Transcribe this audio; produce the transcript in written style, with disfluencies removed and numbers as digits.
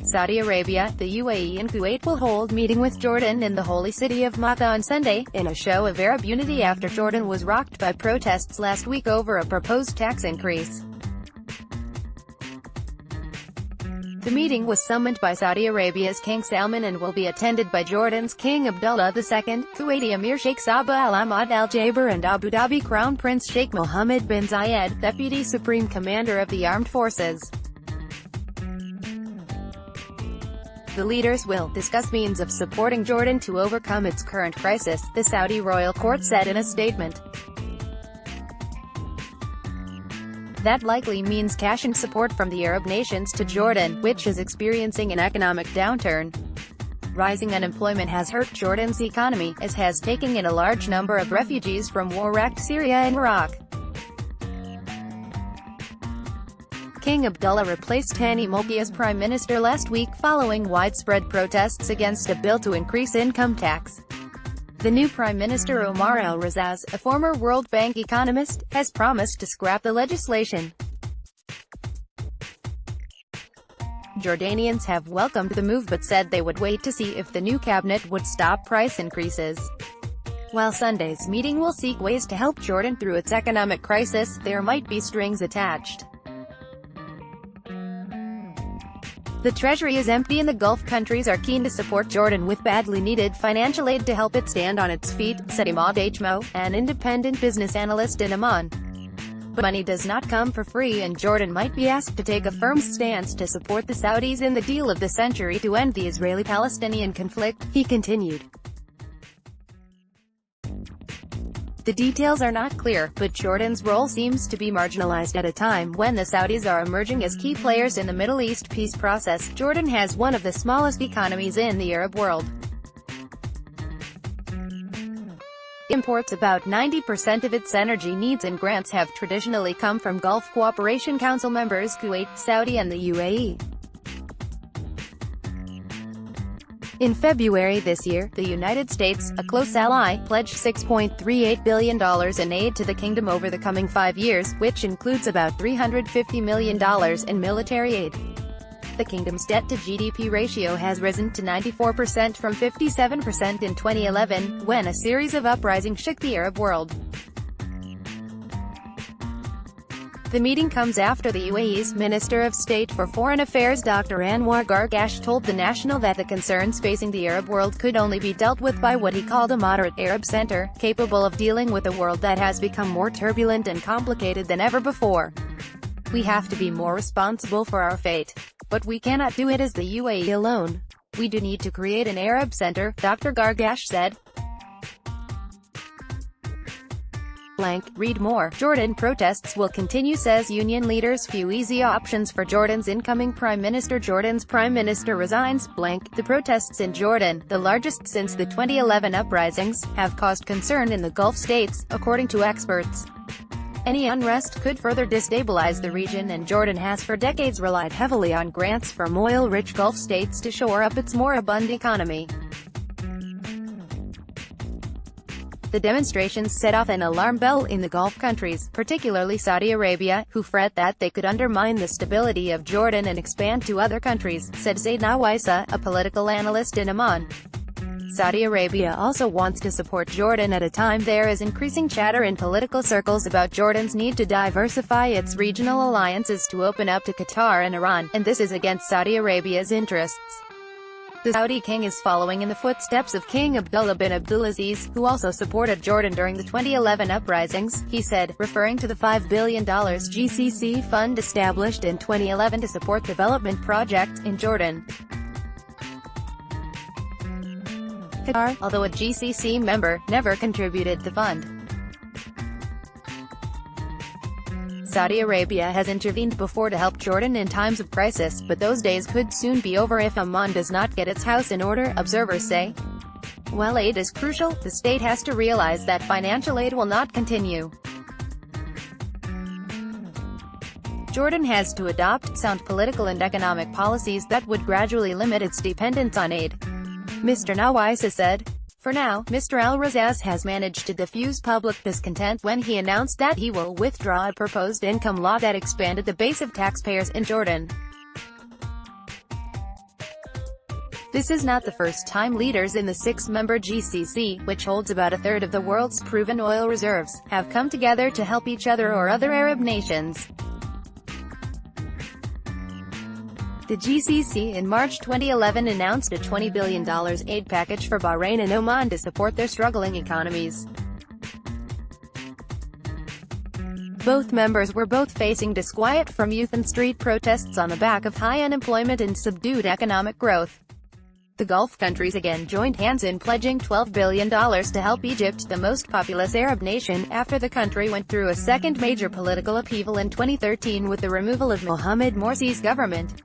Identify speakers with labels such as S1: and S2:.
S1: Saudi Arabia, the UAE and Kuwait will hold meeting with Jordan in the holy city of Makkah on Sunday, in a show of Arab unity after Jordan was rocked by protests last week over a proposed tax increase. The meeting was summoned by Saudi Arabia's King Salman and will be attended by Jordan's King Abdullah II, Kuwaiti Emir Sheikh Sabah Ahmad Al-Jaber and Abu Dhabi Crown Prince Sheikh Mohammed bin Zayed, Deputy Supreme Commander of the Armed Forces. The leaders will discuss means of supporting Jordan to overcome its current crisis, the Saudi royal court said in a statement. That likely means cash and support from the Arab nations to Jordan, which is experiencing an economic downturn. Rising unemployment has hurt Jordan's economy, as has taken in a large number of refugees from war-wracked Syria and Iraq. King Abdullah replaced Thani Moki as prime minister last week following widespread protests against a bill to increase income tax. The new Prime Minister Omar al-Razaz, a former World Bank economist, has promised to scrap the legislation. Jordanians have welcomed the move but said they would wait to see if the new cabinet would stop price increases. While Sunday's meeting will seek ways to help Jordan through its economic crisis, there might be strings attached. The treasury is empty and the Gulf countries are keen to support Jordan with badly needed financial aid to help it stand on its feet, said Ahmad, an independent business analyst in Amman. But money does not come for free and Jordan might be asked to take a firm stance to support the Saudis in the deal of the century to end the Israeli-Palestinian conflict, he continued. The details are not clear, but Jordan's role seems to be marginalized at a time when the Saudis are emerging as key players in the Middle East peace process. Jordan has one of the smallest economies in the Arab world. Imports about 90% of its energy needs and grants have traditionally come from Gulf Cooperation Council members Kuwait, Saudi and the UAE. In February this year, the United States, a close ally, pledged $6.38 billion in aid to the kingdom over the coming 5 years, which includes about $350 million in military aid. The kingdom's debt-to-GDP ratio has risen to 94% from 57% in 2011, when a series of uprisings shook the Arab world. The meeting comes after the UAE's Minister of State for Foreign Affairs Dr. Anwar Gargash told The National that the concerns facing the Arab world could only be dealt with by what he called a moderate Arab center, capable of dealing with a world that has become more turbulent and complicated than ever before. We have to be more responsible for our fate. But we cannot do it as the UAE alone. We do need to create an Arab center, Dr. Gargash said. Read more. Jordan protests will continue, says union leaders. Few easy options for Jordan's incoming prime minister. Jordan's prime minister resigns. The protests in Jordan, the largest since the 2011 uprisings, have caused concern in the Gulf states, according to experts. Any unrest could further destabilize the region, and Jordan has for decades relied heavily on grants from oil-rich Gulf states to shore up its moribund economy. The demonstrations set off an alarm bell in the Gulf countries, particularly Saudi Arabia, who fret that they could undermine the stability of Jordan and expand to other countries, said Zayed, a political analyst in Amman. Saudi Arabia also wants to support Jordan at a time there is increasing chatter in political circles about Jordan's need to diversify its regional alliances to open up to Qatar and Iran, and this is against Saudi Arabia's interests. The Saudi king is following in the footsteps of King Abdullah bin Abdulaziz, who also supported Jordan during the 2011 uprisings, he said, referring to the $5 billion GCC fund established in 2011 to support development projects in Jordan. Qatar, although a GCC member, never contributed the fund. Saudi Arabia has intervened before to help Jordan in times of crisis, but those days could soon be over if Amman does not get its house in order, observers say. While aid is crucial, the state has to realize that financial aid will not continue. Jordan has to adopt sound political and economic policies that would gradually limit its dependence on aid. Mr. Nawisa said. For now, Mr. Al-Razaz has managed to diffuse public discontent when he announced that he will withdraw a proposed income law that expanded the base of taxpayers in Jordan. This is not the first time leaders in the six-member GCC, which holds about a third of the world's proven oil reserves, have come together to help each other or other Arab nations. The GCC in March 2011 announced a $20 billion aid package for Bahrain and Oman to support their struggling economies. Both members were both facing disquiet from youth and street protests on the back of high unemployment and subdued economic growth. The Gulf countries again joined hands in pledging $12 billion to help Egypt, the most populous Arab nation, after the country went through a second major political upheaval in 2013 with the removal of Mohammed Morsi's government.